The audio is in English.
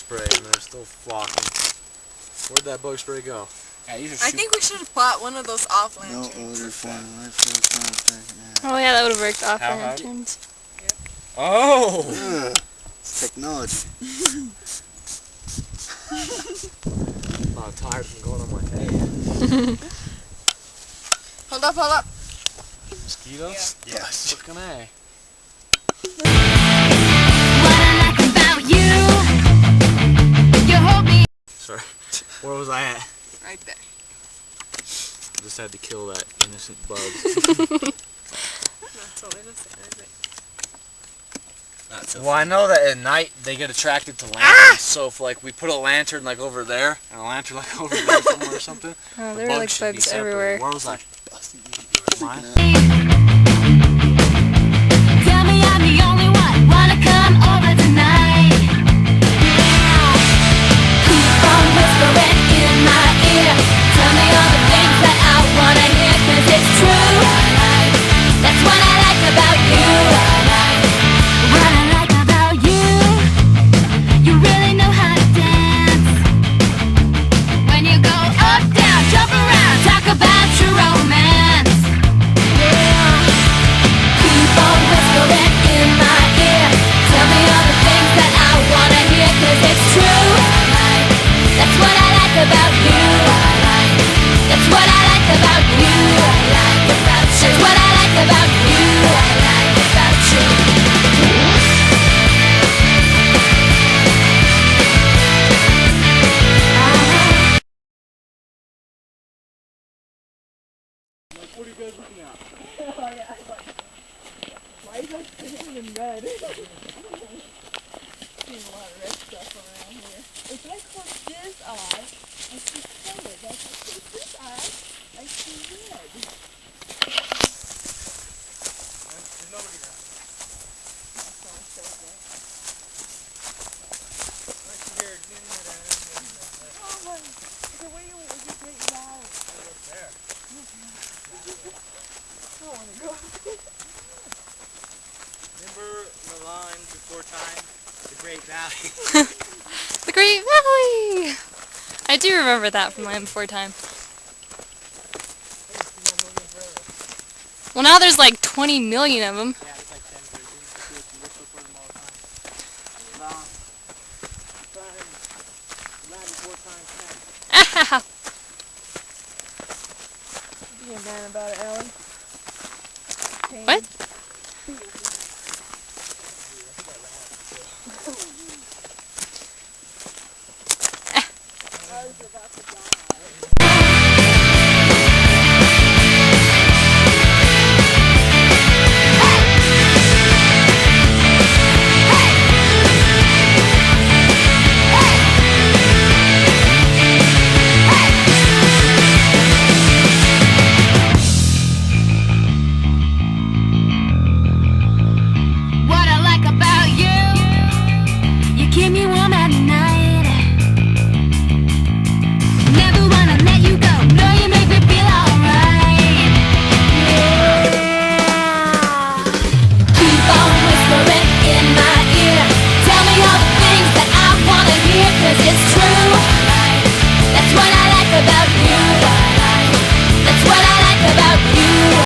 spray and they're still flocking. Where'd that bug spray go? Yeah, I think we should have bought one of those off lanterns. No odor form. Oh yeah, that would have worked off How lanterns. Yep. Oh! It's technology. I'm tired from going on my head. Hold up, hold up. Mosquitoes? Yeah. Yes. What can I? Sorry. Where was I at? Right there. Just had to kill that innocent bug. That's all innocent, is it? Not so Well, I know that at night they get attracted to lanterns, so if like we put a lantern like over there and a lantern like over there somewhere or something, Oh, the there were like should be bugs separated. everywhere. Where was I? Mine? Tell me I'm the only one. Wanna come over tonight? Keep on whispering in my ear. Tell me all the things that I wanna hear, 'cause it's true. That's what I like about you. What I like about you, you really know how to dance. When you go up, down, jump around, talk about your romance. Keep on whispering in my ear. Tell me all the things that I wanna hear, 'cause it's true. That's what I like about you. That's what I like about you. That's what I like about you. About you. If I close this eye, I see color. If I close this eye, I see red. There's nobody there. Unless you hear Oh my, the way you was a great valley. up there. I don't want to go. Remember the line before time? The Great Valley. The Great Valley! I do remember that from Land Before Time. Well, now there's like 20 million of them. Yeah, it's like 10 versions. You whistle for them all the time. Land before time 10. Be a man about it, Ellen. Pain. What?